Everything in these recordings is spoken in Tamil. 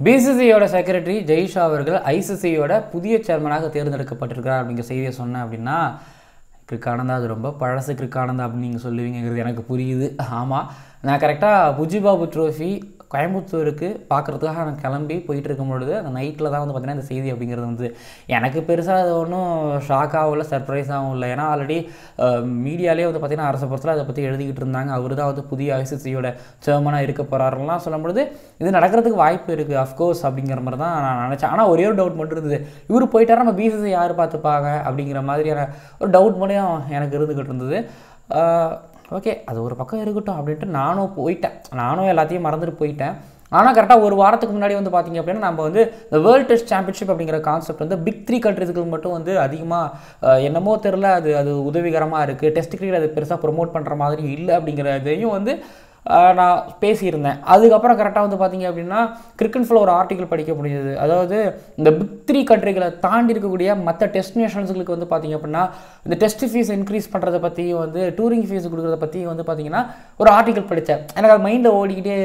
பிசிசிஐயோட செக்ரட்டரி ஜெய்ஷா அவர்கள் ஐசிசியோட புதிய சேர்மனாக தேர்ந்தெடுக்கப்பட்டிருக்கிறார் அப்படிங்கிற செய்தியை சொன்னேன் அப்படின்னா, கிரிக்கானந்தா அது ரொம்ப பழசு கிரிக்கானந்தா அப்படின்னு நீங்கள் சொல்லுவீங்கிறது எனக்கு புரியுது. ஆமாம், நான் கரெக்டாக புஜிபாபு ட்ரோஃபி கோயம்புத்தூருக்கு பார்க்குறதுக்காக நான் கிளம்பி போயிட்டு இருக்கும் பொழுது அந்த நைட்டில் தான் வந்து பார்த்திங்கன்னா இந்த செய்தி அப்படிங்கிறது வந்து எனக்கு பெருசாக அது ஒன்றும் ஷாக்காகவும் இல்லை, சர்ப்ரைஸாகவும் இல்லை. ஏன்னா ஆல்ரெடி மீடியாலே வந்து பார்த்திங்கன்னா அரசு பொறுத்தில் அதை பற்றி எழுதிக்கிட்டு இருந்தாங்க. அவர் தான் வந்து புதிய ஐசிசியோட சேர்மனாக இருக்க போகிறாருலாம் சொல்லும்பொழுது இது நடக்கிறதுக்கு வாய்ப்பு இருக்குது அஃப்கோர்ஸ் அப்படிங்கிற மாதிரி தான் நான் நினச்சேன். ஆனால் ஒரே ஒரு டவுட் மட்டும் இருந்தது, இவர் போயிட்டாரா நம்ம பிசிசி யார் பார்த்துப்பாங்க அப்படிங்கிற மாதிரியான ஒரு டவுட் மட்டும் எனக்கு இருந்துக்கிட்டு இருந்தது. ஓகே, அது ஒரு பக்கம் இருக்கட்டும் அப்படின்ட்டு நானும் எல்லாத்தையும் மறந்துட்டு போயிட்டேன். ஆனால் கரெக்டாக ஒரு வாரத்துக்கு முன்னாடி வந்து பார்த்திங்க அப்படின்னா நம்ம வந்து இந்த வேர்ல்டு டெஸ்ட் சாம்பியன்ஷிப் அப்படிங்கிற கான்செப்ட் வந்து பிக் 3 கண்ட்ரிஸ்க்கு மட்டும் வந்து அதிகமாக என்னமோ தெரில அது உதவிகரமாக இருக்குது. டெஸ்ட் கிரிக்கெட் அது பெருசாக ப்ரொமோட் பண்ணுற மாதிரி இல்லை அப்படிங்கிறதையும் வந்து நான் பேசியிருந்தேன். அதுக்கப்புறம் கரெக்டாக வந்து பார்த்திங்க அப்படின்னா கிரிக்கெட் ஃபுல்லாக ஒரு ஆர்டிக்கல் படிக்க முடியுது. அதாவது இந்த பிக் 3 கண்ட்ரிகளை தாண்டி இருக்கக்கூடிய மற்ற டெஸ்டினேஷன்ஸுக்கு வந்து பார்த்திங்க அப்படின்னா இந்த டெஸ்ட் ஃபீஸ் இன்க்ரீஸ் பண்ணுறதை பற்றியும் வந்து டூரிங் ஃபீஸ் கொடுக்குறத பற்றியும் வந்து பார்த்திங்கன்னா ஒரு ஆர்டிக்கல் படித்தேன். எனக்கு அது மைண்டில் ஓடிக்கிட்டே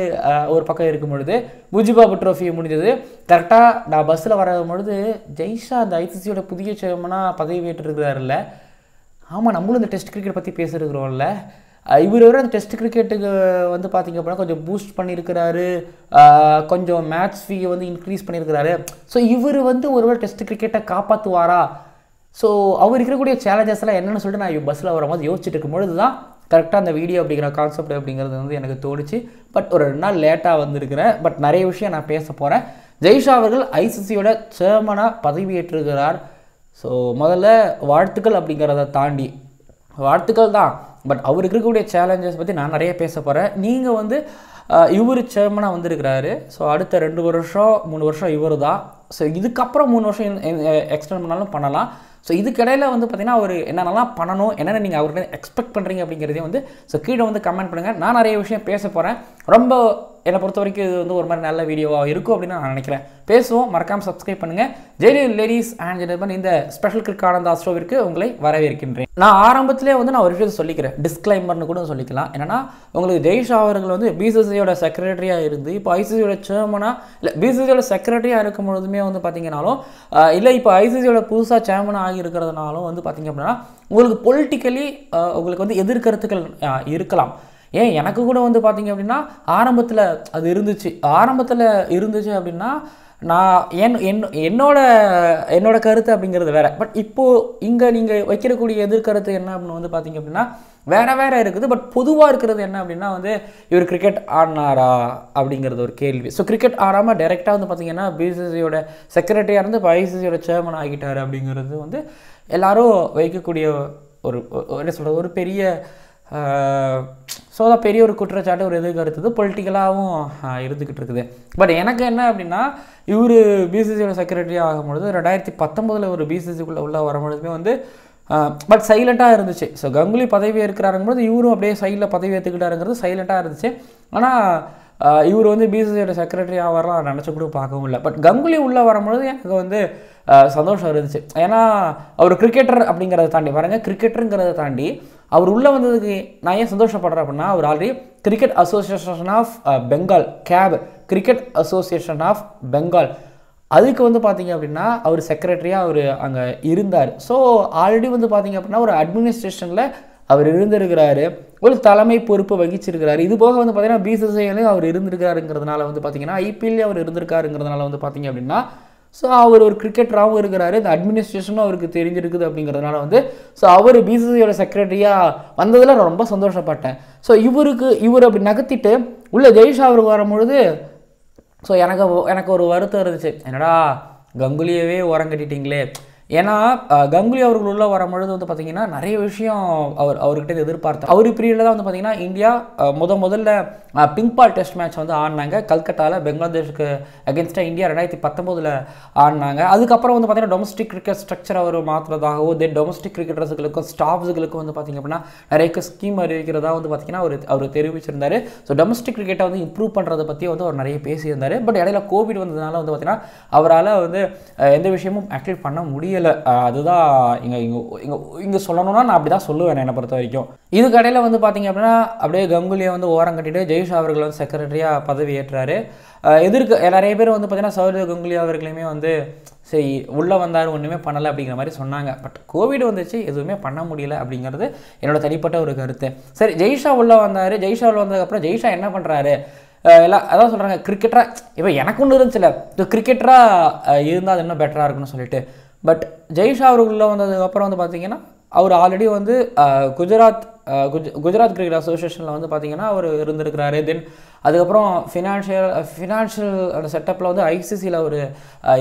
ஒரு பக்கம் இருக்கும் பொழுது புஜிபாபு ட்ரோஃபி முடிஞ்சது. கரெக்டாக நான் பஸ்ஸில் வரும்பொழுது ஜெய்ஷா அந்த ஐசிசியோட புதிய சேர்மனாக பதவி ஏற்றிருக்கிறாருல்ல. ஆமாம், நம்மளும் இந்த டெஸ்ட் கிரிக்கெட் பற்றி பேசியிருக்கிறோம்ல. இவர் அந்த டெஸ்ட் கிரிக்கெட்டுக்கு வந்து பார்த்திங்க அப்படின்னா கொஞ்சம் பூஸ்ட் பண்ணியிருக்கிறாரு, கொஞ்சம் மேட்ச் ஃபீயை வந்து இன்க்ரீஸ் பண்ணியிருக்கிறாரு. ஸோ இவர் வந்து ஒருவேளை டெஸ்ட் கிரிக்கெட்டை காப்பாற்றுவாரா? ஸோ அவர் இருக்கக்கூடிய சேலஞ்சஸ் எல்லாம் என்னென்னு சொல்லிட்டு நான் பஸ்ஸில் வரும்போது யோசிச்சுட்டு இருக்கும்பொழுது தான் கரெக்டாக அந்த வீடியோ அப்படிங்கிற கான்செப்ட் அப்படிங்கிறது வந்து எனக்கு தோணுச்சு. பட் ஒரு 2 நாள் லேட்டாக வந்திருக்கிறேன். பட் நிறைய விஷயம் நான் பேச போகிறேன். ஜெய்ஷா அவர்கள் ஐசிசியோட சேர்மனாக பதவியேற்றிருக்கிறார். ஸோ முதல்ல வாழ்த்துக்கள் அப்படிங்கிறத தாண்டி வாழ்த்துக்கள் தான், பட் அவருக்கு இருக்கக்கூடிய சேலஞ்சஸ் பற்றி நான் நிறைய பேச போகிறேன். நீங்கள் வந்து இவர் சேர்மனாக வந்திருக்கிறாரு. ஸோ அடுத்த 2 வருஷம் 3 வருஷம் இவர் தான். ஸோ இதுக்கப்புறம் 3 வருஷம் எக்ஸ்டெண்ட் பண்ணாலும் பண்ணலாம். ஸோ இதுக்கிடையில் வந்து பார்த்திங்கன்னா அவர் என்னென்னலாம் பண்ணணும், என்னென்ன நீங்கள் அவர்கிட்ட எக்ஸ்பெக்ட் பண்ணுறீங்க அப்படிங்கிறதையும் வந்து ஸோ கீழே வந்து கமெண்ட் பண்ணுங்கள். நான் நிறைய விஷயம் பேச போகிறேன். ரொம்ப என்னை பொறுத்த வரைக்கும் இது வந்து ஒரு மாதிரி நல்ல வீடியோவாக இருக்கும் அப்படின்னு நான் நினைக்கிறேன். பேசுவோம், மறக்காமல் சப்ஸ்கிரைப் பண்ணுங்கள். ஜெய் லேடிஸ் அண்ட் ஜென்டில்மேன், இந்த ஸ்பெஷல் கிரிக்கானந்தா ஷோவிற்கு உங்களை வரவேற்கின்றேன். நான் ஆரம்பத்திலே வந்து நான் ஒரு விஷயத்தை சொல்லிக்கிறேன், டிஸ்க்ளைமர்னு கூட சொல்லிக்கலாம். என்னென்னா உங்களுக்கு ஜெய்ஷா அவர்கள் வந்து பிசிசியோட செக்ரட்டரியாக இருந்து இப்போ ஐசிசியோட சேர்மனாக இல்லை பிசிசியோட செக்ரட்டரியாக இருக்கும் பொழுதுமே வந்து பார்த்திங்கனாலும் இல்லை இப்போ ஐசிசியோட புதுசாக சேர்மனாக ஆகி இருக்கிறதுனாலும் வந்து பார்த்திங்க அப்படின்னா உங்களுக்கு பொலிட்டிக்கலி உங்களுக்கு வந்து எதிர்கருத்துக்கள் இருக்கலாம். ஏன் எனக்கு கூட வந்து பார்த்திங்க அப்படின்னா ஆரம்பத்தில் அது இருந்துச்சு அப்படின்னா நான் என்னோட கருத்து அப்படிங்கிறது வேறு. பட் இப்போது இங்கே நீங்கள் வைக்கிறக்கூடிய எதிர்கருத்து என்ன அப்படின்னு வந்து பார்த்திங்க அப்படின்னா வேறு இருக்குது. பட் பொதுவாக இருக்கிறது என்ன அப்படின்னா வந்து இவர் கிரிக்கெட் ஆடினாரா அப்படிங்கிறது ஒரு கேள்வி. ஸோ கிரிக்கெட் ஆடாமல் டைரெக்டாக வந்து பார்த்திங்கன்னா பிசிசியோட செக்ரட்டரியாக இருந்து இப்போ ஐசிசியோட சேர்மன் ஆகிட்டார் அப்படிங்கிறது வந்து எல்லோரும் வைக்கக்கூடிய ஒரு என்ன சொல்கிறது ஒரு பெரிய ஸோ தான் பெரிய ஒரு குற்றச்சாட்டு, ஒரு எதிர்கருத்து பொலிட்டிக்கலாகவும் இருந்துக்கிட்டு இருக்குது. பட் எனக்கு என்ன அப்படின்னா இவர் பிசிசியோட செக்ரட்டரி ஆகும்பொழுது 2019 ஒரு பிசிசிக்குள்ளே உள்ள வரும்பொழுதுமே வந்து பட் சைலண்ட்டாக இருந்துச்சு. ஸோ கங்குலி பதவி ஏற்கிறாருங்கும்போது இவரும் அப்படியே சைடில் பதவி ஏற்றுக்கிட்டாருங்கிறது சைலண்ட்டாக இருந்துச்சு. ஆனால் இவர் வந்து பிசிசியோட செக்ரட்டரி ஆவாரெலாம் நினச்ச கூட பார்க்கவும் இல்லை. பட் கங்குலி உள்ளே வரும்பொழுது எனக்கு வந்து சந்தோஷம் இருந்துச்சு. ஏன்னா அவர் கிரிக்கெட்டர் அப்படிங்கிறத தாண்டி கிரிக்கெட்டருங்கிறத தாண்டி அவர் உள்ளே வந்ததுக்கு நான் ஏன் சந்தோஷப்படுறேன் அப்படின்னா அவர் already cricket association of Bengal cricket association of Bengal அதுக்கு வந்து பார்த்திங்க அப்படின்னா அவர் செக்ரட்டரியாக அவர் அங்கே இருந்தார். ஸோ ஆல்ரெடி வந்து பார்த்திங்க அப்படின்னா ஒரு அட்மினிஸ்ட்ரேஷனில் அவர் இருந்திருக்கிறாரு, ஒரு தலைமை பொறுப்பு வகிச்சிருக்கிறாரு. இது போக வந்து பார்த்திங்கன்னா பிசிசிஐலையும் அவர் இருந்திருக்காருங்கிறதுனால வந்து பார்த்திங்கன்னா ஐபிஎல்லே அவர் இருந்திருக்காருங்கிறதுனால வந்து பார்த்திங்க அப்படின்னா ஸோ அவர் ஒரு கிரிக்கெட்டராகவும் இருக்கிறாரு, இந்த அட்மினிஸ்ட்ரேஷனும் அவருக்கு தெரிஞ்சிருக்குது அப்படிங்கிறதுனால வந்து ஸோ அவர் பிசிசியோட செக்ரட்டரியாக வந்ததில் நான் ரொம்ப சந்தோஷப்பட்டேன். ஸோ இவர் அப்படி நகர்த்திட்டு உள்ள ஜெய்ஷா அவருக்கு வரும்பொழுது ஸோ எனக்கு ஒரு வருத்தம் இருந்துச்சு, என்னடா கங்குலியவே கட்டிட்டீங்களே. ஏன்னா கங்குலி அவர்கள் உள்ள வரும்பொழுது வந்து பார்த்திங்கன்னா நிறைய விஷயம் அவர்கிட்ட எதிர்பார்த்தேன். அவர் பீரியடில் தான் வந்து பார்த்திங்கன்னா இந்தியா முதல்ல பிங்க் பால் டெஸ்ட் மேட்ச் வந்து ஆடினாங்க கல்கட்டாவில் பங்களாதேஷுக்கு அகேன்ஸ்டாக. இந்தியா 2019 ஆடினாங்க. அதுக்கப்புறம் வந்து பார்த்திங்கன்னா டொமஸ்டிக் கிரிக்கெட் ஸ்ட்ரக்சர் அவர் மாற்றுறதாகவும் டொமஸ்டிக் கிரிக்கெட்டர்ஸுகளுக்கும் ஸ்டாஃப்ஸுகளுக்கும் வந்து பார்த்திங்க அப்படின்னா நிறைய ஸ்கீம் அறிவிக்கிறதா வந்து பார்த்திங்கன்னா அவர் தெரிவிச்சிருந்தார். ஸோ டொமஸ்டிக் கிரிக்கெட்டை வந்து இம்ப்ரூவ் பண்ணுறதை பற்றி வந்து அவர் நிறைய பேசியிருந்தார். பட் இடையில கோவிட் வந்ததுனால வந்து பார்த்திங்கன்னா அவரால் வந்து எந்த விஷயமும் ஆக்டிவேட் பண்ண முடியல. முடியலை. அதுதான் இங்கே இங்கே இங்கே இங்கே சொல்லணும்னா நான் அப்படி தான் சொல்லுவேன் என்னை பொறுத்த வரைக்கும். இதுக்கடையில் வந்து பார்த்திங்க அப்படின்னா அப்படியே கங்குலியை வந்து ஓரம் கட்டிட்டு ஜெய்ஷா அவர்கள் வந்து செக்ரட்டரியாக பதவி ஏற்றாரு. நிறைய பேர் வந்து பார்த்திங்கன்னா சௌரவ் கங்குலி அவர்களையுமே வந்து சரி உள்ளே வந்தார் ஒன்றுமே பண்ணலை அப்படிங்கிற மாதிரி சொன்னாங்க. பட் கோவிட் வந்துச்சு, எதுவுமே பண்ண முடியல அப்படிங்கிறது என்னோட தனிப்பட்ட ஒரு கருத்து. சரி, ஜெய்ஷா உள்ளே வந்தார். ஜெய்ஷா உள்ள வந்ததுக்கப்புறம் ஜெய்ஷா என்ன பண்ணுறாரு, எல்லாம் அதான் சொல்கிறாங்க கிரிக்கெட்டராக இப்போ எனக்கு ஒன்று இருந்துச்சுல, இது கிரிக்கெட்டராக இருந்தால் அது இன்னும் பெட்டராக இருக்குன்னு சொல்லிட்டு. பட் ஜெய்ஷா அவர் உள்ளே வந்ததுக்கப்புறம் வந்து பார்த்திங்கன்னா அவர் ஆல்ரெடி வந்து குஜராத் கிரிக்கெட் அசோசியேஷனில் வந்து பார்த்திங்கன்னா அவர் இருந்திருக்கிறாரு. தென் அதுக்கப்புறம் ஃபினான்ஷியல் அந்த செட்டப்பில் வந்து ஐசிசியில் அவர்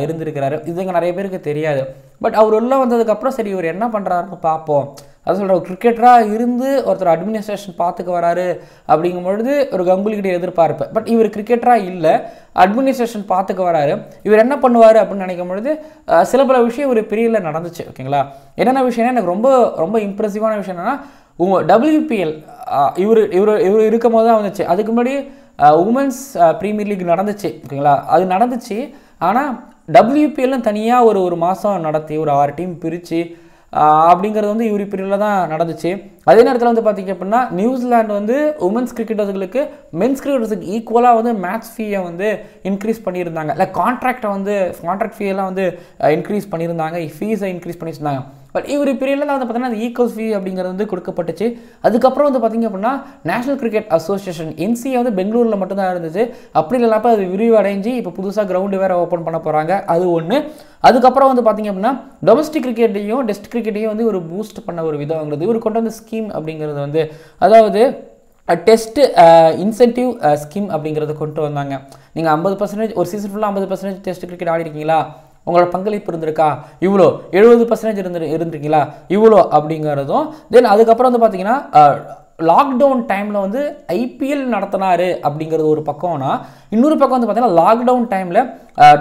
இருந்திருக்கிறாரு. இது இங்கே நிறைய பேருக்கு தெரியாது. பட் அவர் உள்ளே வந்ததுக்கப்புறம் சரி இவர் என்ன பண்ணுறாருன்னு பார்ப்போம். அது சொல்கிற கிரிக்கெட்டராக இருந்து ஒருத்தர் அட்மினிஸ்ட்ரேஷன் பார்த்துக்க வராரு அப்படிங்கும்பொழுது ஒரு கங்குலிக்கிட்ட எதிர்பார்ப்பேன். பட் இவர் கிரிக்கெட்டராக இல்லை, அட்மினிஸ்ட்ரேஷன் பார்த்துக்க வராரு. இவர் என்ன பண்ணுவார் அப்படின்னு நினைக்கும் பொழுது சில பல விஷயம் ஒரு பீரியடில் நடந்துச்சு. ஓகேங்களா, என்னென்ன விஷயம்னா எனக்கு ரொம்ப ரொம்ப இம்ப்ரெசிவான விஷயம் என்னென்னா WPL இவர் இருக்கும் போது தான் வந்துச்சு. அதுக்கு முன்னாடி உமன்ஸ் ப்ரீமியர் லீக் நடந்துச்சு. ஓகேங்களா, அது நடந்துச்சு. ஆனால் WPLன்னு தனியாக ஒரு மாதம் நடத்தி ஒரு 6 டீம் பிரித்து அப்படிங்கிறது வந்து இவர் பீரியடில் தான் நடந்துச்சு. அதே நேரத்தில் வந்து பார்த்திங்க அப்படின்னா நியூசிலாந்து வந்து உமன்ஸ் கிரிக்கெட்டர்ஸுகளுக்கு மென்ஸ் கிரிக்கெட்டர்ஸுக்கு ஈக்குவலாக வந்து மேட்ச் ஃபீயை வந்து இன்க்ரீஸ் பண்ணியிருந்தாங்க. இல்லை கான்ட்ராக்ட் ஃபீயெல்லாம் வந்து இன்க்ரீஸ் பண்ணியிருந்தாங்க, ஃபீஸை இன்க்ரீஸ் பண்ணியிருந்தாங்க. பட் இவர் பீரியடில் வந்து பார்த்தீங்கன்னா அந்த ஈக்குவல் ஃபீ அப்படிங்கிறது வந்து கொடுக்கப்பட்டுச்சு. அதுக்கப்புறம் வந்து பார்த்திங்க அப்படின்னா நேஷனல் கிரிக்கெட் அசோசியேஷன் NCA வந்து பெங்களூரில் மட்டும்தான் இருந்துச்சு. அப்படி இல்லைனாப்போ அது விரிவடைஞ்சு இப்போ புதுசாக கிரவுண்டு வேறு ஓப்பன் பண்ண போகிறாங்க. அது ஒன்று. அதுக்கப்புறம் வந்து பார்த்திங்க அப்படின்னா டொமஸ்டிக் கிரிக்கெட்டையும் டெஸ்ட் கிரிக்கெட்டையும் வந்து ஒரு பூஸ்ட் பண்ண ஒரு விதங்கிறது இவர் கொண்டு வந்து ஸ்கீம் அப்படிங்கிறது வந்து அதாவது டெஸ்ட் இன்சென்டிவ் ஸ்கீம் அப்படிங்கிறத கொண்டு வந்தாங்க. நீங்கள் 50% ஒரு சீசன் ஃபுல்லாக 50% டெஸ்ட் கிரிக்கெட் ஆடி இருக்கீங்களா, உங்களோட பங்களிப்பு இருந்திருக்கா இவ்வளோ, 70% இருந்திருக்கீங்களா இவ்வளோ அப்படிங்கிறதும். தென் அதுக்கப்புறம் வந்து பார்த்தீங்கன்னா லாக்டவுன் டைமில் வந்து IPL நடத்தினார் அப்படிங்கிறது ஒரு பக்கம்னா, இன்னொரு பக்கம் வந்து பார்த்தீங்கன்னா லாக்டவுன் டைமில்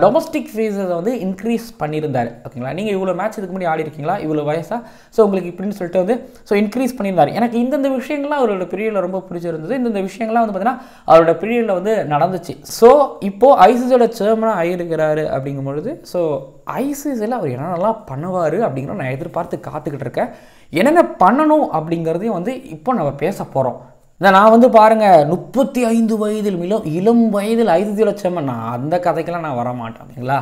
டொமஸ்டிக் ஃபீஸை வந்து இன்க்ரீஸ் பண்ணியிருந்தார். ஓகேங்களா, நீங்கள் இவ்வளோ மேட்ச் இதுக்கு முன்னாடி ஆடி இருக்கீங்களா, இவ்வளோ வயசா, ஸோ உங்களுக்கு இப்படின்னு சொல்லிட்டு வந்து இன்க்ரீஸ் பண்ணியிருந்தார். எனக்கு இந்தந்த விஷயங்கள்லாம் அவரோட பீரியடில் ரொம்ப பிடிச்சிருந்தது. இந்த விஷயங்கள்லாம் வந்து பார்த்தீங்கன்னா அவரோட பீரியடில் வந்து நடந்துச்சு. ஸோ இப்போது ஐசிசியோட சேர்மனாக ஆகியிருக்கிறாரு அப்படிங்கும்பொழுது ஸோ ஐசிசியில் அவர் என்னென்னலாம் பண்ணுவார் அப்படிங்கிற நான் எதிர்பார்த்து காத்துக்கிட்டு இருக்கேன். என்னென்ன பண்ணணும் அப்படிங்கிறதையும் வந்து இப்போ நம்ம பேச போகிறோம். நான் வந்து பாருங்கள் 35 வயதில் இளம் வயதில் ஐசிசியோட சேர்மன், நான் அந்த கதைக்கெல்லாம் நான் வரமாட்டேன். ஓகேங்களா,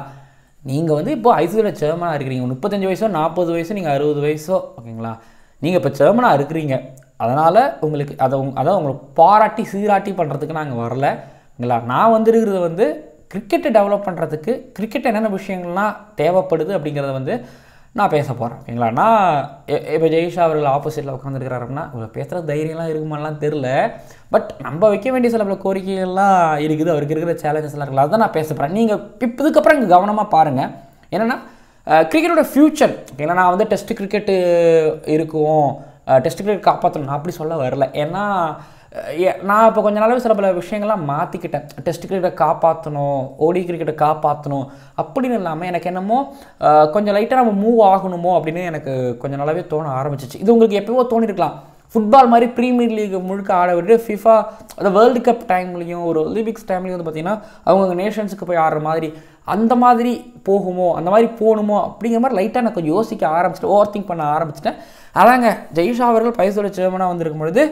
நீங்கள் வந்து இப்போ ஐசிசியோட சேர்மனாக இருக்கிறீங்க. 35 வயசோ 40 வயசோ நீங்கள் 60 வயசோ, ஓகேங்களா, நீங்கள் இப்போ சேர்மனாக இருக்கிறீங்க. அதனால் உங்களுக்கு அதை உங்களை பாராட்டி சீராட்டி பண்ணுறதுக்கு நாங்கள் வரல. ஓகேங்களா, நான் வந்துருக்கிறது வந்து கிரிக்கெட்டை டெவலப் பண்ணுறதுக்கு கிரிக்கெட் என்னென்ன விஷயங்கள்லாம் தேவைப்படுது அப்படிங்கிறத வந்து நான் பேச போகிறேன். ஓகேங்களா, நான் இப்போ ஜெய்ஷா அவர்கள் ஆப்போசிட்டில் உட்காந்துருக்கிறாரு அப்படின்னா இவ்வளோ பேசுகிற தைரியம்லாம் இருக்குமாலாம் தெரில. பட் நம்ம வைக்க வேண்டிய சில பல கோரிக்கைகள்லாம் இருக்குது, அவருக்கு இருக்கிற சேலஞ்சஸ்லாம் இருக்குல்ல, அதுதான் நான் பேச போகிறேன். நீங்கள் இதுக்கப்புறம் இங்கே கவனமாக பாருங்கள். என்னென்னா கிரிக்கெட்டோட ஃப்யூச்சர். ஓகேங்களா, நான் வந்து டெஸ்ட் கிரிக்கெட்டு இருக்கும், டெஸ்ட் கிரிக்கெட் காப்பாற்றணும் அப்படி சொல்ல வரல. ஏன்னா நான் இப்போ கொஞ்ச நாளாகவே சில பல விஷயங்கள்லாம் மாற்றிக்கிட்டேன். டெஸ்ட் கிரிக்கெட்டை காப்பாற்றணும், ODI கிரிக்கெட்டை காப்பாற்றணும் அப்படின்னு இல்லாமல் எனக்கு என்னமோ கொஞ்சம் லைட்டாக நம்ம மூவ் ஆகணுமோ அப்படின்னு எனக்கு கொஞ்சம் நாளாகவே தோண ஆரம்பிச்சிச்சு. இது உங்களுக்கு எப்போவோ தோணிருக்கலாம். ஃபுட்பால் மாதிரி ப்ரீமியர் லீக் முழுக்க ஆட விட்டு FIFA அந்த வேர்ல்டு கப் டைம்லையும் ஒரு ஒலிம்பிக்ஸ் டைம்லையும் வந்து பார்த்திங்கன்னா அவங்க நேஷன்ஸுக்கு போய் ஆடுற மாதிரி அந்த மாதிரி போகுமோ, அந்த மாதிரி போகணுமோ அப்படிங்கிற மாதிரி லைட்டாக நான் கொஞ்சம் யோசிக்க ஆரம்பிச்சிட்டேன், ஓவர் திங்க் பண்ண ஆரம்பிச்சிட்டேன். அதாங்க ஜெய்ஷா அவர்கள் பைசோட சேர்மனாக வந்திருக்கும் பொழுது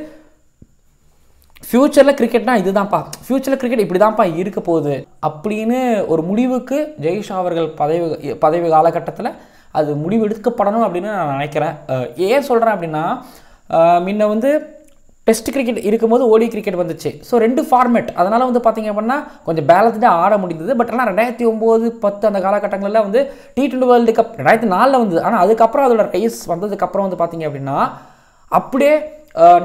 ஃப்யூச்சரில் கிரிக்கெட்னா இதுதான்ப்பா, ஃப்யூச்சரில் கிரிக்கெட் இப்படி தான்ப்பா இருக்க போகுது அப்படின்னு ஒரு முடிவுக்கு ஜெய்ஷா அவர்கள் பதவி காலகட்டத்தில் அது முடிவு எடுக்கப்படணும் அப்படின்னு நான் நினைக்கிறேன். ஏன் சொல்கிறேன் அப்படின்னா முன்ன வந்து டெஸ்ட் கிரிக்கெட் இருக்கும்போது ODI கிரிக்கெட் வந்துச்சு. ஸோ 2 ஃபார்மேட், அதனால் வந்து பார்த்திங்க அப்படின்னா கொஞ்சம் பேலன்ஸ்டாக ஆட முடிந்தது. பட் ஆனால் 2009, 10 அந்த காலகட்டங்களில் வந்து T20 வேர்ல்டு கப் 2004 வந்தது. ஆனால் அதுக்கப்புறம் அதோட ரைஸ் வந்ததுக்கப்புறம் வந்து பார்த்திங்க அப்படின்னா அப்படியே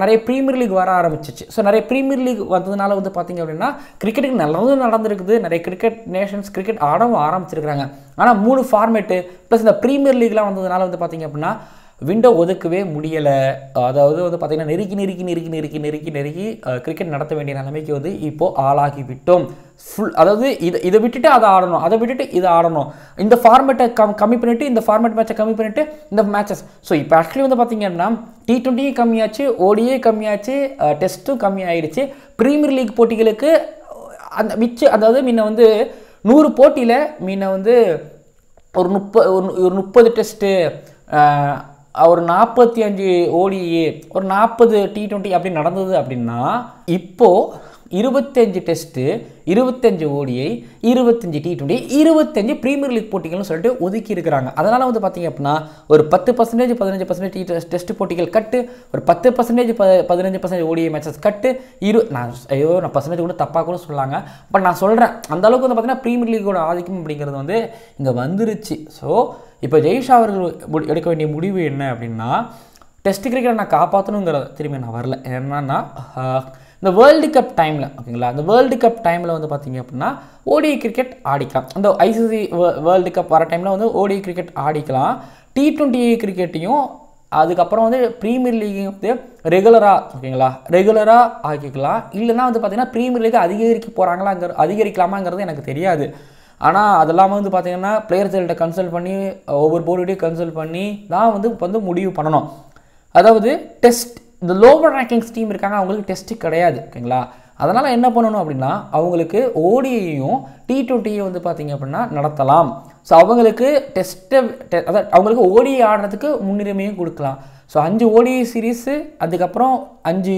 நிறைய ப்ரீமியர் லீக் வர ஆரம்பிச்சிச்சு. ஸோ நிறைய ப்ரீமியர் லீக் வந்ததுனால வந்து பார்த்திங்க அப்படின்னா கிரிக்கெட்டுக்கு நல்லதும் நடந்திருக்குது, நிறைய கிரிக்கெட் நேஷன்ஸ் கிரிக்கெட் ஆடவும் ஆரம்பிச்சிருக்கிறாங்க. ஆனால் 3 ஃபார்மேட்டு ப்ளஸ் இந்த ப்ரீமியர் லீக்லாம் வந்ததுனால வந்து பார்த்திங்க அப்படின்னா விண்டோ ஒதுக்கவே முடியலை. அதாவது வந்து பார்த்திங்கன்னா நெருக்கி கிரிக்கெட் நடத்த வேண்டிய நிலைமைக்கு வந்து இப்போது ஆளாகி விட்டோம். அதாவது இதை விட்டுட்டு அதை ஆடணும், அதை விட்டுட்டு இதை ஆடணும், இந்த ஃபார்மேட்டை கம்மி பண்ணிவிட்டு இந்த ஃபார்மேட் மேட்சை கம்மி பண்ணிவிட்டு இந்த மேட்சஸ். ஸோ இப்போ ஆக்சுவலி வந்து பார்த்திங்கன்னா T20 கம்மியாச்சு, ODI கம்மியாச்சு, டெஸ்ட்டும் கம்மி ஆயிடுச்சு. ப்ரீமியர் லீக் போட்டிகளுக்கு அந்த அதாவது முன்ன வந்து 100 போட்டியில் முன்ன வந்து ஒரு 30 டெஸ்ட்டு, ஒரு 45 ஓடிஏ, ஒரு 40 T20 அப்படி நடந்தது அப்படின்னா, இப்போது 25 test, 25 ODI, 25 T20, 25 premier league போட்டிகள்னு சொல்லிட்டு ஒதுக்கி இருக்கிறாங்க. அதனால் வந்து பார்த்திங்க அப்படின்னா ஒரு 10%, 15% டெஸ்ட் போட்டிகள் கட்டு, ஒரு 10%, 15% ஓடிஐ மேட்சஸ் கட்டு, நான் பர்சன்டேஜ் கூட தப்பாக கூட சொல்லாங்க. பட் நான் சொல்கிறேன், அந்த அளவுக்கு வந்து பார்த்திங்கன்னா பிரீமியர் லீக்கோட ஆதிக்கம் அப்படிங்கிறது வந்து இங்கே வந்துருச்சு. ஸோ இப்போ ஜெய்ஷா அவர்கள் எடுக்க வேண்டிய முடிவு என்ன அப்படின்னா, டெஸ்ட் கிரிக்கெட் நான் காப்பாற்றணுங்கிற திரும்பி நான் வரல. என்னன்னா இந்த வேர்ல்டு கப் டைமில் ஓகேங்களா, இந்த வேர்ல்டு கப் டைமில் வந்து பார்த்திங்க அப்படின்னா ஓடிஐ கிரிக்கெட் ஆடிக்கலாம். அந்த ஐசிசி வேர்ல்டு கப் வர டைமில் வந்து ஓடிஐ கிரிக்கெட் ஆடிக்கலாம். T20 கிரிக்கெட்டையும் அதுக்கப்புறம் வந்து ப்ரீமியர் லீக்கையும் வந்து ரெகுலராக ஆக்கிக்கலாம். இல்லைனா வந்து பார்த்திங்கன்னா ப்ரீமியர் லீக் அதிகரிக்கலாமாங்கிறது எனக்கு தெரியாது. ஆனால் அதெல்லாமல் வந்து பார்த்திங்கன்னா பிளேயர்ஸ்கிட்ட கன்சல்ட் பண்ணி ஒவ்வொரு போர்டையும் கன்சல்ட் பண்ணி தான் வந்து முடிவு பண்ணணும். அதாவது டெஸ்ட் இந்த லோவர் ரேங்கிங்ஸ் டீம் இருக்காங்க, அவங்களுக்கு டெஸ்ட்டு கிடையாது ஓகேங்களா. அதனால் என்ன பண்ணணும் அப்படின்னா அவங்களுக்கு ஓடிஐயும் T20யும் வந்து பார்த்திங்க அப்படின்னா நடத்தலாம். ஸோ அவங்களுக்கு அதாவது அவங்களுக்கு ஓடிஐ ஆடுறதுக்கு முன்னுரிமையும் கொடுக்கலாம். ஸோ 5 ஓடிஐ சீரீஸு, அதுக்கப்புறம் 5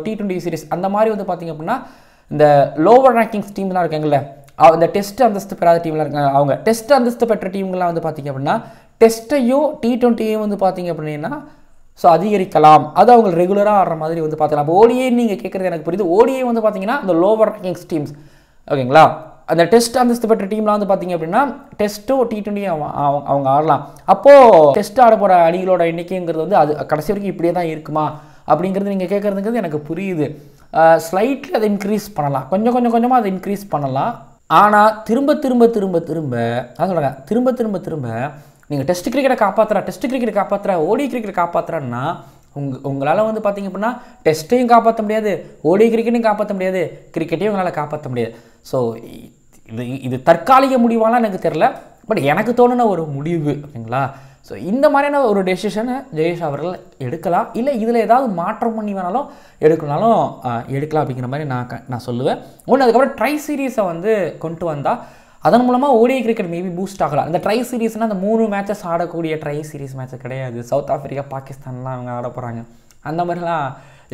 T20 சீரீஸ், அந்த மாதிரி வந்து பார்த்திங்க அப்படின்னா இந்த லோவர் ரேங்கிங்ஸ் டீம்லாம் இருக்காங்கல்ல, இந்த டெஸ்ட் அந்தஸ்து பெறாத டீம்லாம் இருக்காங்க, அவங்க டெஸ்ட் அந்தஸ்து பெற்ற டீம்கள்லாம் வந்து பார்த்திங்க அப்படின்னா டெஸ்ட்டையும் T20யும் வந்து பார்த்திங்க அப்படின்னா ஸோ அதிகரிக்கலாம். அது அவங்க ரெகுலராக ஆடுற மாதிரி வந்து பார்த்துக்கலாம். அப்போ ஓடிஐ நீங்கள் கேட்குறது எனக்கு புரியுது. ஓடிஐ வந்து பார்த்தீங்கன்னா இந்த லோவர் ரேங்கிங்ஸ் டீம்ஸ் ஓகேங்களா. அந்த டெஸ்ட் அந்தஸ்து பெற்ற டீம்லாம் வந்து பார்த்திங்க அப்படின்னா டெஸ்ட்டும் T20 அவங்க ஆடலாம். அப்போது டெஸ்ட் ஆட போகிற அணிகளோட எண்ணிக்கைங்கிறது வந்து அது கடைசி வரைக்கும் இப்படியே தான் இருக்குமா அப்படிங்கிறது நீங்கள் கேட்குறதுங்கிறது எனக்கு புரியுது. ஸ்லைட்லி அதை இன்க்ரீஸ் பண்ணலாம், கொஞ்சமாக அதை இன்க்ரீஸ் பண்ணலாம். ஆனால் திரும்ப நான் சொல்கிறேன், திரும்ப நீங்கள் டெஸ்ட் கிரிக்கெட்டை காப்பாற்றுற ஓடி கிரிக்கெட்டை காப்பாற்றுறன்னா உங்களால் வந்து பார்த்திங்க அப்படின்னா டெஸ்ட்டையும் காப்பாற்ற முடியாது, ஓடி கிரிக்கெட்டையும் காப்பாற்ற முடியாது, கிரிக்கெட்டையும் உங்களால் காப்பாற்ற முடியாது. ஸோ இது தற்காலிக முடிவாலாம் எனக்கு தெரில, பட் எனக்கு தோணுன ஒரு முடிவு ஓகேங்களா. ஸோ இந்த மாதிரியான ஒரு டெசிஷனை ஜெய்ஷா அவர்கள் எடுக்கலாம். இல்லை இதில் ஏதாவது மாற்றம் பண்ணி வேணாலும் எடுக்கலாம் அப்படிங்கிற மாதிரி நான் சொல்லுவேன். அதுக்கப்புறம் ட்ரை சீரீஸை வந்து கொண்டு வந்தால் அதன் மூலமாக ஓடிஐ கிரிக்கெட் மேபி பூஸ்ட் ஆகலாம். இந்த ட்ரை சீரீஸ்னால் அந்த 3 மேட்சஸ் ஆடக்கூடிய ட்ரை சீரீஸ் மேட்ச் கிடையாது. சவுத் ஆஃப்ரிக்கா, பாகிஸ்தான்லாம் அவங்க ஆட போகிறாங்க, அந்த மாதிரிலாம்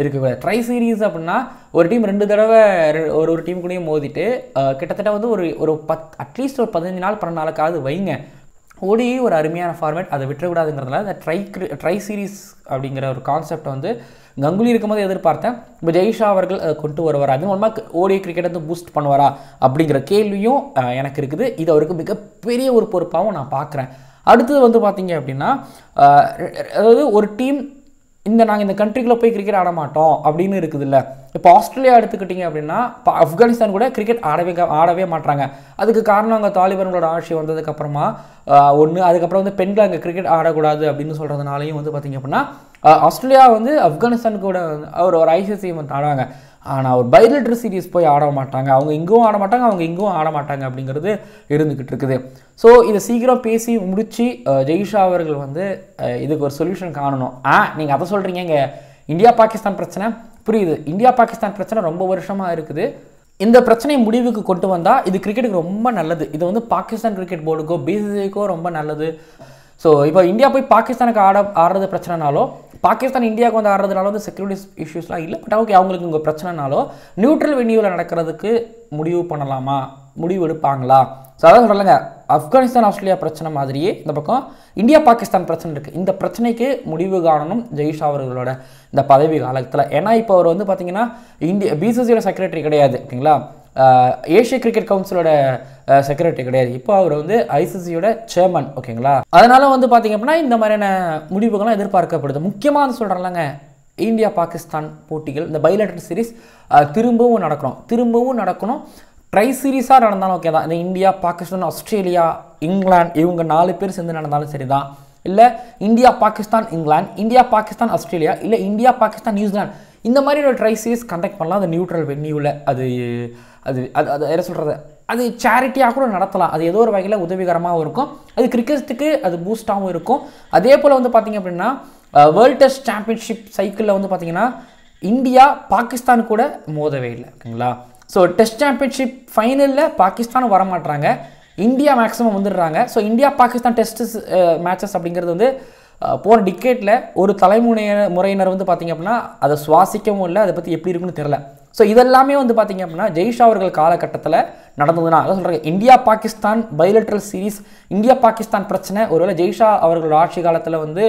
இருக்கக்கூடாது. ட்ரை சீரீஸ் அப்படின்னா ஒரு டீம் 2 தடவை ஒரு டீம் கூடயும் மோதிட்டு கிட்டத்தட்ட வந்து ஒரு அட்லீஸ்ட் ஒரு 15 நாள் 12 நாளுக்காவது வைங்க. ஓடிஐ ஒரு அருமையான ஃபார்மேட், அதை விட்டுறக்கூடாதுங்கிறதுனால இந்த ட்ரை சீரீஸ் அப்படிங்கிற ஒரு கான்செப்டை வந்து கங்குலி இருக்கும்போது எதிர்பார்த்தேன். இப்போ ஜெய்ஷா அவர்கள் கொண்டு வருவார், அது மூலமாக ஓடிஐ கிரிக்கெட் வந்து பூஸ்ட் பண்ணுவாரா அப்படிங்கிற கேள்வியும் எனக்கு இருக்குது. இது அவருக்கு மிகப்பெரிய ஒரு பொறுப்பாகவும் நான் பார்க்குறேன். அடுத்தது வந்து பார்த்திங்க அப்படின்னா அதாவது ஒரு டீம் நாங்கள் இந்த கண்ட்ரிக்குள்ளே போய் கிரிக்கெட் ஆட மாட்டோம் அப்படின்னு இருக்குது இல்லை. இப்போ ஆஸ்திரேலியா எடுத்துக்கிட்டிங்க அப்படின்னா இப்போ ஆப்கானிஸ்தான் கூட கிரிக்கெட் ஆடவே மாட்டாங்க. அதுக்கு காரணம் அங்கே தாலிபான்களோட ஆட்சி வந்ததுக்கப்புறமா அதுக்கப்புறம் வந்து பெண்கள் அங்கே கிரிக்கெட் ஆடக்கூடாது அப்படின்னு சொல்கிறதுனாலையும் வந்து பார்த்திங்க அப்படின்னா ஆஸ்திரேலியா வந்து ஆப்கானிஸ்தான் கூட ஒரு ஐசிசி வந்து ஆடுவாங்க. ஆனால் ஒரு பைலேட்டரல் சீரீஸ் போய் ஆட மாட்டாங்க, அவங்க இங்கும் ஆட மாட்டாங்க அப்படிங்கிறது இருந்துக்கிட்டு இருக்குது. ஸோ இதை சீக்கிரம் பேசி முடித்து ஜெய்ஷா அவர்கள் வந்து இதுக்கு ஒரு சொல்யூஷன் காணணும். நீங்கள் அதை சொல்கிறீங்க, இங்கே இந்தியா பாகிஸ்தான் பிரச்சனை புரியுது. இந்தியா பாகிஸ்தான் பிரச்சனை ரொம்ப வருஷமாக இருக்குது. இந்த பிரச்சனையை முடிவுக்கு கொண்டு வந்தால் இது கிரிக்கெட்டுக்கு ரொம்ப நல்லது. இது வந்து பாகிஸ்தான் கிரிக்கெட் போர்டுக்கோ பிசிசிஐக்கோ ரொம்ப நல்லது. ஸோ இப்போ இந்தியா போய் பாகிஸ்தானுக்கு ஆடுறது பிரச்சனைனாலோ, பாகிஸ்தான் இந்தியாவுக்கு வந்து ஆடுறதுனால வந்து செக்யூரிட்டி இஷ்யூஸ்லாம் இல்லை, பட் ஓகே அவங்களுக்கு இங்கே பிரச்சனைனாலோ நியூட்ரல் வென்யூவில் நடக்கிறதுக்கு முடிவு எடுப்பாங்களா? ஸோ அதான் சொல்கிறேங்க, ஆப்கானிஸ்தான் ஆஸ்திரேலியா பிரச்சனை மாதிரியே இந்த பக்கம் இந்தியா பாகிஸ்தான் பிரச்சனை இருக்குது. இந்த பிரச்சனைக்கு முடிவு காணணும் ஜெய்ஷா அவர்களோட இந்த பதவி காலத்தில். ஏன்னா இப்போ அவர் வந்து பார்த்திங்கன்னா பிசிசியோட செக்ரட்டரி கிடையாது ஓகேங்களா, ஏஷிய கிரிக்கெட் கவுன்சிலோட செக்ரட்டரி கிடையாது, இப்போ அவர் வந்து ஐசிசியோட சேர்மன் ஓகேங்களா. அதனால் வந்து பார்த்திங்க அப்படின்னா இந்த மாதிரியான முடிவுகள்லாம் எதிர்பார்க்கப்படுது. முக்கியமாக சொல்கிறேன்லங்க, இந்தியா பாகிஸ்தான் போட்டிகள் இந்த பைலேட்டரல் சீரீஸ் திரும்பவும் நடக்கணும். ட்ரை சீரீஸாக நடந்தாலும் ஓகே தான். இந்த இந்தியா பாகிஸ்தான் ஆஸ்திரேலியா இங்கிலாந்து இவங்க 4 பேர் சேர்ந்து நடந்தாலும் சரி தான். இல்லை India Pakistan England, India Pakistan Australia, இல்லை இந்தியா பாகிஸ்தான் நியூசிலாந்து, இந்த மாதிரி ஒரு ட்ரை சீரீஸ் கண்டக்ட் பண்ணலாம் அந்த நியூட்ரல் வென்யூவில். அது என்ன சொல்கிறது, அது சேரிட்டியாக கூட நடத்தலாம். அது ஏதோ ஒரு வகையில் உதவிகரமாகவும் இருக்கும், அது கிரிக்கெட்டுக்கு அது பூஸ்டாகவும் இருக்கும். அதே போல் வந்து பார்த்திங்க அப்படின்னா வேர்ல்டு டெஸ்ட் சாம்பியன்ஷிப் சைக்கிளில் வந்து பார்த்திங்கன்னா இந்தியா பாகிஸ்தான் கூட மோதவே இல்லை ஓகேங்களா. ஸோ டெஸ்ட் சாம்பியன்ஷிப் ஃபைனலில் பாகிஸ்தானும் வரமாட்டாங்க, இந்தியா மேக்ஸிமம் வந்துடுறாங்க. So India Pakistan test matches அப்படிங்கிறது வந்து போன டிக்கெட்டில் ஒரு முறையினர் வந்து பார்த்திங்க அப்படின்னா அதை சுவாசிக்கவும் இல்லை, அதை பற்றி எப்படி இருக்குன்னு தெரில. ஸோ இதெல்லாமே வந்து பார்த்திங்க அப்படின்னா ஜெய்ஷா அவர்கள் காலகட்டத்தில் நடந்ததுன்னா அதான் சொல்கிறேன். India Pakistan bilateral series, India Pakistan பிரச்சனை ஒருவேளை ஜெய்ஷா அவர்களோட ஆட்சி காலத்தில் வந்து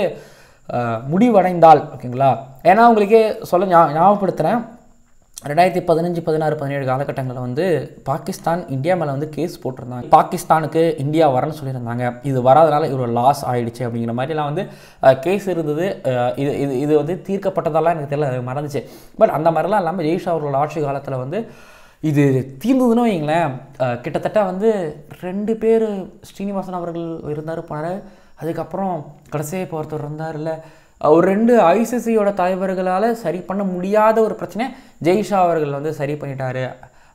முடிவடைந்தால் ஓகேங்களா. ஏன்னா உங்களுக்கு சொல்ல ஞாபகப்படுத்துகிறேன், 2015, 16, 17 காலகட்டங்களில் வந்து பாகிஸ்தான் இந்தியா மேலே வந்து கேஸ் போட்டிருந்தாங்க. பாகிஸ்தானுக்கு இந்தியா வரன்னு சொல்லியிருந்தாங்க. இது வராதனால இவர் லாஸ் ஆகிடுச்சு அப்படிங்கிற மாதிரிலாம் வந்து கேஸ் இருந்தது. இது வந்து தீர்க்கப்பட்டதெல்லாம் எனக்கு தெரியல, மறந்துச்சு. பட் அந்த மாதிரிலாம் இல்லாமல் ஜெய்ஷா அவர்களோட ஆட்சி காலத்தில் வந்து இது தீர்ந்ததுன்னு வைங்களேன். கிட்டத்தட்ட வந்து 2 பேர் ஸ்ரீனிவாசன் அவர்கள் இருந்தார் போனார். அதுக்கப்புறம் கடைசியாக இப்போ ஒருத்தர் இருந்தார் இல்லை, ஒரு 2 ஐசிசியோட தலைவர்களால் சரி பண்ண முடியாத ஒரு பிரச்சனை ஜெய்ஷா அவர்கள் வந்து சரி பண்ணிட்டாரு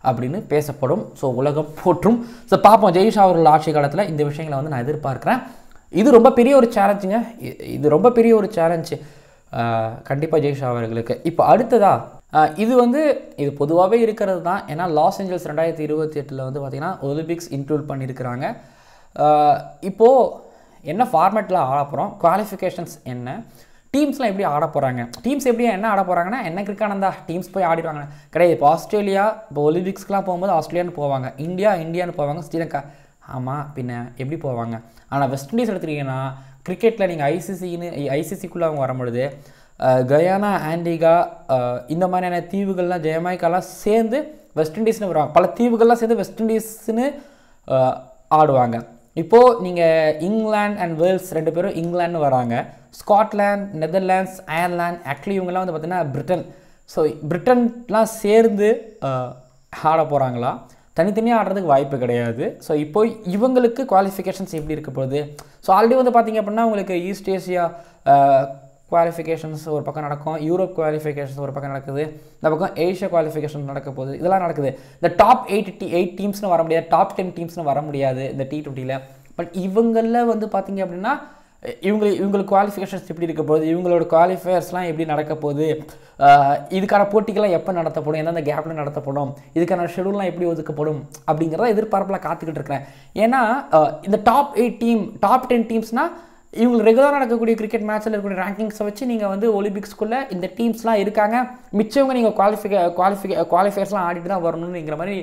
அப்படின்னு பேசப்படும். ஸோ உலகம் போற்றும். ஸோ பார்ப்போம் ஜெய்ஷா அவர்கள் ஆட்சி காலத்தில் இந்த விஷயங்களை வந்து நான் எதிர்பார்க்குறேன். இது ரொம்ப பெரிய ஒரு சேலஞ்சுங்க, இது ரொம்ப பெரிய ஒரு சேலஞ்சு கண்டிப்பாக ஜெய்ஷா அவர்களுக்கு. இப்போ அடுத்ததா இது வந்து இது பொதுவாகவே இருக்கிறது தான். ஏன்னா லாஸ் ஏஞ்சல்ஸ் 2028 வந்து பார்த்திங்கன்னா ஒலிம்பிக்ஸ் இன்க்ளூட் பண்ணியிருக்கிறாங்க. இப்போது என்ன ஃபார்மேட்டில் ஆட போகிறோம், குவாலிஃபிகேஷன்ஸ் என்ன, டீம்ஸ்லாம் எப்படி ஆட போகிறாங்க, டீம்ஸ் எப்படி என்ன ஆட போகிறாங்கன்னா என்ன கிரிக்கானந்தா டீம்ஸ் போய் ஆடிடுவாங்க கிடையாது. இப்போ ஆஸ்திரேலியா இப்போ ஒலிம்பிக்ஸ்க்குலாம் போகும்போது ஆஸ்திரேலியான்னு போவாங்க, இந்தியான்னு போவாங்க, ஸ்ரீலங்கா ஆமாம் பின்ன எப்படி போவாங்க. ஆனால் வெஸ்ட் இண்டீஸ் எடுத்துக்கிட்டிங்கன்னா கிரிக்கெட்டில் நீங்கள் ஐசிசிக்குள்ளே அவங்க வரும்பொழுது கயானா, ஆண்டிகா இந்த மாதிரியான தீவுகள்லாம் ஜமைக்காலாம் சேர்ந்து வெஸ்ட் இண்டீஸ்னு வருவாங்க. பல தீவுகள்லாம் சேர்ந்து வெஸ்ட் இண்டீஸ்னு ஆடுவாங்க. இப்போது நீங்கள் இங்கிலாந்து அண்ட் வேல்ஸ் 2 பேரும் இங்கிலாந்து வராங்க, ஸ்காட்லாந்து, நெதர்லாண்ட்ஸ், அயர்லாந்து, ஆக்சுவலி இவங்கெல்லாம் வந்து பார்த்திங்கன்னா பிரிட்டன். ஸோ பிரிட்டன்லாம் சேர்ந்து ஆட போகிறாங்களா, தனித்தனியாக ஆடுறதுக்கு வாய்ப்பு கிடையாது. ஸோ இப்போ இவங்களுக்கு குவாலிஃபிகேஷன்ஸ் எப்படி இருக்க போகுது. ஸோ ஆல்ரெடி வந்து பார்த்திங்க அப்படின்னா உங்களுக்கு ஈஸ்ட் ஏஷியா குவாலிஃபிகேஷன்ஸ் ஒரு பக்கம் நடக்கும், யூரோப் குவாலிஃபிகேஷன்ஸ் ஒரு பக்கம் நடக்குது, இந்த பக்கம் ஏஷியா குவாலிஃபிகேஷன் நடக்க போகுது, இதெல்லாம் நடக்குது. இந்த டாப் 8 டீம்ஸ்னு வர முடியாது, டாப் 10 டீம்ஸ்னு வர முடியாது இந்த T20. பட் இவங்களில் வந்து பார்த்திங்க அப்படின்னா இவங்களுக்கு குவாலிஃபிகேஷன்ஸ் எப்படி இருக்க போகுது, இவங்களோட குவாலிஃபயர்ஸ்லாம் எப்படி நடக்க போகுது, இதுக்கான போட்டிகள்லாம் எப்போ நடத்தப்படும், எந்தெந்த கேப்பில் நடத்தப்படும், இதுக்கான ஷெடியூல்லாம் எப்படி ஒதுக்கப்படும் அப்படிங்கிறத எதிர்பார்ப்பில் காத்துக்கிட்டு இருக்கிறேன். ஏன்னா இந்த டாப் 10 டீம்ஸ்னால் இவங்க ரெகுலராக நடக்கக்கூடிய கிரிக்கெட் மேட்ச்சில் இருக்கக்கூடிய ரேங்கிங்ஸை வச்சு நீங்கள் வந்து ஒலிம்பிக்ஸ்குள்ளே இந்த டீம்ஸ்லாம் இருக்காங்க, மிச்சவங்க நீங்கள் குவாலிஃபயர்ஸ்லாம் ஆடிட்டு தான் வரணுங்கிற மாதிரி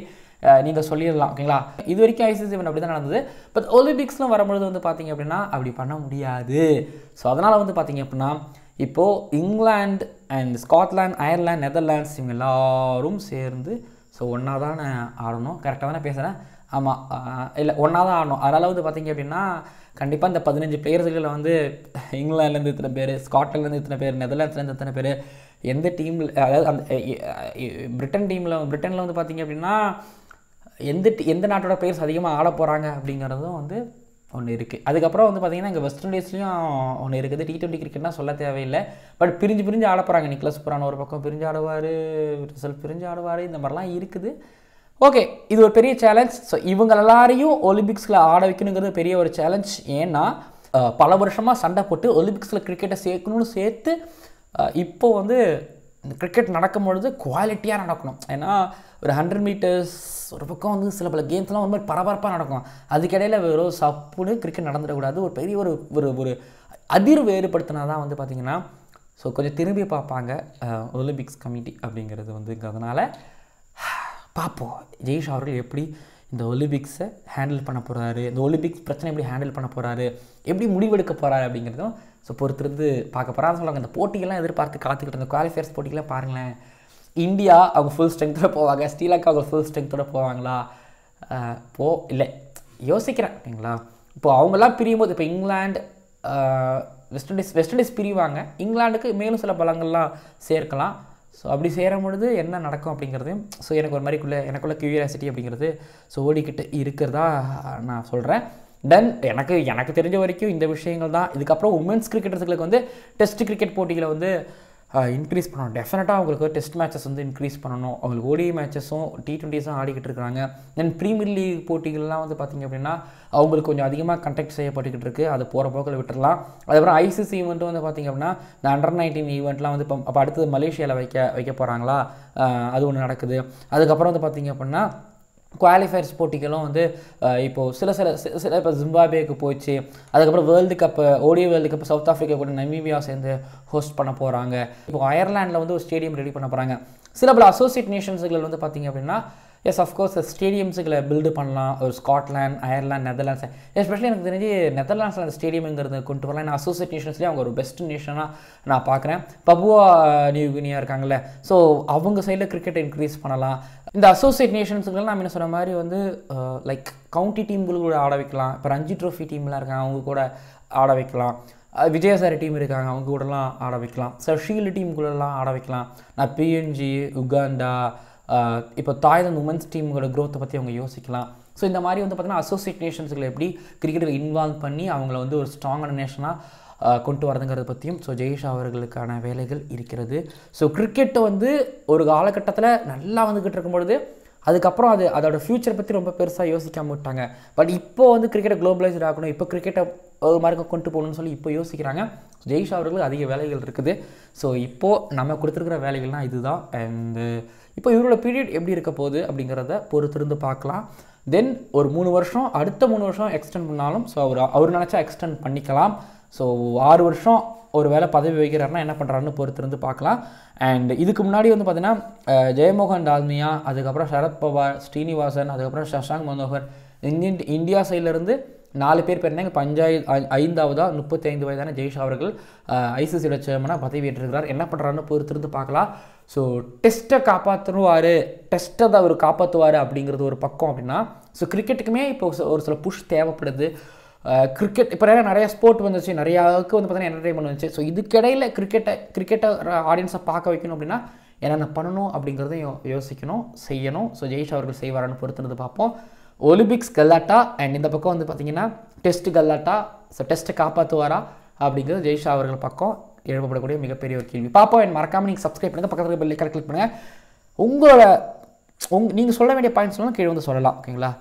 நீங்கள் சொல்லிடலாம் ஓகேங்களா. இது வரைக்கும் ஐசிசி அப்படி தான் நடந்தது. பட் ஒலிம்பிக்ஸ்லாம் வரும்பொழுது வந்து பார்த்திங்க அப்படின்னா அப்படி பண்ண முடியாது. ஸோ அதனால் வந்து பார்த்திங்க அப்படின்னா இப்போது England and Scotland, Ireland, Netherlands இவங்க எல்லோரும் சேர்ந்து ஸோ ஒன்றா தான் ஆடணும். கரெக்டாக தானே பேசுகிறேன்? ஆமாம், இல்லை ஒன்றா தான் ஆடணும். அதனால் வந்து பார்த்திங்க அப்படின்னா கண்டிப்பாக இந்த 15 பிளேயர்ஸுகளில் வந்து இங்கிலாந்துலேருந்து இத்தனை பேர், ஸ்காட்லாண்ட்லேருந்து இத்தனை பேர், நெதர்லாண்ட்ஸ்லேருந்து இத்தனை பேர், எந்த டீமில் அதாவது அந்த பிரிட்டனில் வந்து பார்த்திங்க அப்படின்னா எந்த நாட்டோட பிளேயர்ஸ் அதிகமாக ஆட போகிறாங்க அப்படிங்கிறதும் வந்து ஒன்று இருக்குது. அதுக்கப்புறம் வந்து பார்த்திங்கன்னா இங்கே வெஸ்ட் இண்டீஸ்லேயும் ஒன்று இருக்குது. T20 கிரிக்கெட்னா சொல்ல தேவையில்லை. பட் பிரிஞ்சு ஆட போகிறாங்க. நிக்லஸ் புரான் ஒரு பக்கம் பிரிஞ்சு ஆடுவார், ரிசல்ட் பிரிஞ்சு ஆடுவார், இந்த மாதிரிலாம் இருக்குது. ஓகே, இது ஒரு பெரிய சேலஞ்ச். ஸோ இவங்க எல்லாரையும் ஒலிம்பிக்ஸில் ஆட வைக்கணுங்கிறது பெரிய ஒரு சேலஞ்ச். ஏன்னா பல வருஷமாக சண்டை போட்டு ஒலிம்பிக்ஸில் கிரிக்கெட்டை சேர்க்கணும்னு சேர்த்து இப்போது வந்து இந்த கிரிக்கெட் நடக்கும்பொழுது குவாலிட்டியாக நடக்கணும். ஏன்னா ஒரு 100 மீட்டர்ஸ் ஒரு பக்கம் வந்து சில பல கேம்ஸ்லாம் ஒரு மாதிரி பரபரப்பாக நடக்கும். அதுக்கிடையில் வெறும் சப்புன்னு கிரிக்கெட் நடந்துடக்கூடாது. ஒரு பெரிய ஒரு அதிர்வு ஏற்படுத்தினா தான் வந்து பார்த்திங்கன்னா ஸோ கொஞ்சம் திரும்பி பார்ப்பாங்க ஒலிம்பிக்ஸ் கமிட்டி அப்படிங்கிறது வந்து. அதனால் பார்ப்போம் ஜெய்ஷா அவர்கள் எப்படி இந்த ஒலிம்பிக்ஸை ஹேண்டில் பண்ண போகிறாரு, இந்த ஒலிம்பிக்ஸ் பிரச்சனை எப்படி ஹேண்டில் பண்ண போகிறாரு, எப்படி முடிவெடுக்க போகிறாரு அப்படிங்கிறதும் ஸோ பொறுத்திருந்து பார்க்க போகிறாங்க. சொல்லுவாங்க இந்த போட்டிகள்லாம் எதிர்பார்த்து காத்துக்கிட்டு இந்த குவாலிஃபயர்ஸ் போட்டிகள்லாம் பாருங்களேன். இந்தியா அவங்க ஃபுல் ஸ்ட்ரென்த்தோடு போவாங்க, ஸ்ரீலங்கா அவங்க ஃபுல் ஸ்ட்ரென்த்தோடு போவாங்களா? இல்லை யோசிக்கிறேன் ஓகேங்களா. இப்போது அவங்களாம் பிரியும் போது இப்போ இங்கிலாந்து வெஸ்ட் இண்டீஸ் பிரிவாங்க, இங்கிலாந்துக்கு மேலும் சில பலங்கள்லாம் சேர்க்கலாம். ஸோ அப்படி சேரும் பொழுது என்ன நடக்கும் அப்படிங்கிறதையும் ஸோ எனக்கு ஒரு மாதிரிக்குள்ளே எனக்குள்ள கியூரியாசிட்டி அப்படிங்கிறது ஸோ ஓடிக்கிட்டு இருக்கிறதா நான் சொல்கிறேன். தென் எனக்கு தெரிஞ்ச வரைக்கும் இந்த விஷயங்கள் தான். இதுக்கப்புறம் உமன்ஸ் கிரிக்கெட்டர்ஸுகளுக்கு வந்து டெஸ்ட் கிரிக்கெட் போட்டிகளை வந்து இன்க்ரீஸ் பண்ணணும். டெஃபினட்டாக அவங்களுக்கு டெஸ்ட் மேட்சஸ் வந்து இன்க்ரீஸ் பண்ணணும். அவங்களுக்கு ODI மேட்சஸும் T20ஸும் ஆடிக்கிட்டு இருக்கிறாங்க. தென் ப்ரீமியர் லீக் போட்டிகள்லாம் வந்து பார்த்திங்க அப்படின்னா அவங்களுக்கு கொஞ்சம் அதிகமாக கண்டக்ட் செய்யப்பட்டுக்கிட்டு இருக்குது. அது போகிற போக்கில் விட்டுடலாம். அதுக்கப்புறம் ஐசிசி ஈவெண்ட்டு வந்து பார்த்திங்க அப்படின்னா இந்த Under-19 ஈவெண்ட்லாம் வந்து அப்போ அடுத்தது மலேசியாவில் வைக்க போகிறாங்களா, அது ஒன்று நடக்குது. அதுக்கப்புறம் வந்து பார்த்திங்க அப்படின்னா குவாலிஃபயர்ஸ் போட்டிகளும் வந்து இப்போது சில இப்போ ஜிம்பாப்வேக்கு போச்சு. அதுக்கப்புறம் world cup ODI world cup south Africa கூட நமீபியா சேர்ந்து ஹோஸ்ட் பண்ண போகிறாங்க. இப்போ அயர்லாண்டில் வந்து ஒரு ஸ்டேடியம் ரெடி பண்ண போகிறாங்க. சில பல அசோசியேட் நேஷன்ஸுகள் வந்து பார்த்திங்க அப்படின்னா எஸ் அஃப்கோர்ஸ் ஸ்டேடியம்ஸுகளை பில்டு பண்ணலாம். ஒரு ஸ்காட்லாண்ட், அயர்லாந்து, நெதர்லாண்ட்ஸ், எஸ்பெஷலி எனக்கு தெரிஞ்சு நெதர்லாண்ட்ஸில் அந்த ஸ்டேடியம்ங்கிறது கொண்டு வரலாம். ஏன்னா அசோசியேட் நேஷன்ஸ்லேயே அவங்க ஒரு பெஸ்ட் நேஷனாக நான் பார்க்குறேன். பப்புவா நியூ கினியா இருக்காங்கல்ல, ஸோ அவங்க சைடில் கிரிக்கெட்டை இன்க்ரீஸ் பண்ணலாம். இந்த அசோசியேட் நேஷன்ஸுகள் நான் என்ன சொன்ன மாதிரி வந்து லைக் கவுண்டி டீம்கள் கூட ஆட வைக்கலாம். இப்போ ரஞ்சி ட்ரோஃபி டீம்லாம் இருக்காங்க, அவங்க கூட ஆட வைக்கலாம். விஜயசாரி டீம் இருக்காங்க, அவங்க கூடலாம் ஆட வைக்கலாம். ஷீல்டு டீம் கூடலாம் ஆட வைக்கலாம். நான் பிஎன்ஜி, உகாண்டா, இப்போ தாய்லாந்து உமன்ஸ் டீமோட க்ரோத்தை பற்றி அவங்க யோசிக்கலாம். ஸோ இந்த மாதிரி வந்து பார்த்திங்கன்னா அசோசியேட் நேஷன்ஸுகளை எப்படி கிரிக்கெட்டில் இன்வால்வ் பண்ணி அவங்கள வந்து ஒரு ஸ்ட்ராங்கான நேஷனாக கொண்டு வரதுங்கிறத பற்றியும் ஸோ ஜெய்ஷா அவர்களுக்கான வேலைகள் இருக்கிறது. ஸோ கிரிக்கெட்டை வந்து ஒரு காலகட்டத்தில் நல்லா வந்துக்கிட்டு இருக்கும்பொழுது அதுக்கப்புறம் அதோட ஃப்யூச்சரை பற்றி ரொம்ப பெருசாக யோசிக்காம விட்டாங்க. பட் இப்போ வந்து கிரிக்கெட்டை குளோபலைஸ்ட் ஆகணும், இப்போ கிரிக்கெட்டை ஒரு மாதிரி கொண்டு போகணும்னு சொல்லி இப்போ யோசிக்கிறாங்க. ஜெய்ஷா அவர்களுக்கு அதிக வேலைகள் இருக்குது. ஸோ இப்போது நம்ம கொடுத்துருக்கிற வேலைகள்னால் இதுதான். அண்டு இப்போ இவரோட பீரியட் எப்படி இருக்க போகுது அப்படிங்கிறத பொறுத்திருந்து பார்க்கலாம். தென் ஒரு 3 வருஷம், அடுத்த 3 வருஷம் எக்ஸ்டெண்ட் பண்ணாலும் ஸோ அவர் நினச்சா எக்ஸ்டெண்ட் பண்ணிக்கலாம். ஸோ 6 வருஷம் ஒரு வேளை பதவி வகிக்கிறாருன்னா என்ன பண்ணுறாருன்னு பொறுத்திருந்து பார்க்கலாம். அண்ட் இதுக்கு முன்னாடி வந்து பார்த்திங்கன்னா ஜெயமோகன் டால்மியா, அதுக்கப்புறம் சரத்பவார், ஸ்ரீனிவாசன், அதுக்கப்புறம் சஷாங்க் மனோகர், இந்தியா சைட்லேருந்து 4 பேர் இருந்தாங்க. இப்போ 5ஆவதா 35 வயதான ஜெய்ஷா அவர்கள் ஐசிசியோட சேர்மனாக பதவியேற்றிருக்கிறார். என்ன பண்ணுறாருன்னு பொறுத்திருந்து பார்க்கலாம். ஸோ டெஸ்ட்டை டெஸ்ட்டை அவர் காப்பாற்றுவார் அப்படிங்கிறது ஒரு பக்கம் அப்படின்னா, ஸோ கிரிக்கெட்டுக்குமே இப்போ ஒரு சில புஷ் தேவைப்படுது. கிரிக்கெட் இப்போ நிறைய ஸ்போர்ட் வந்துச்சு, நிறையாவுக்கு வந்து பார்த்தீங்கன்னா என்டர்டைன்மெண்ட் வந்துச்சு. ஸோ இதுக்கிடையில் கிரிக்கெட்டை ஆடியன்ஸை பார்க்க வைக்கணும் அப்படின்னா என்னென்ன பண்ணணும் அப்படிங்கிறதையும் யோசிக்கணும், செய்யணும். ஸோ ஜெய்ஷா அவர்கள் செய்வாரான்னு பொறுத்திருந்து பார்ப்போம். ஒலிம்பிக்ஸ் கல்லாட்டா அண்ட் இந்த பக்கம் வந்து பார்த்திங்கன்னா டெஸ்ட் கல்லாட்டா. ஸோ டெஸ்ட்டை காப்பாற்றுவாரா அப்படிங்கிறது ஜெய்ஷா அவர்கள் பக்கம் எழுப்பப்படக்கூடிய மிகப்பெரிய ஒரு கேள்வி. பார்ப்போம். என் மறக்காமல் நீங்கள் சப்ஸ்கிரைப் பண்ணுங்கள், பக்கத்தில் பெல் ஐகானை கிளிக் பண்ணுங்கள். நீங்கள் சொல்ல வேண்டிய பாயிண்ட்ஸ்லாம் கீழே வந்து சொல்லலாம், ஓகேங்களா?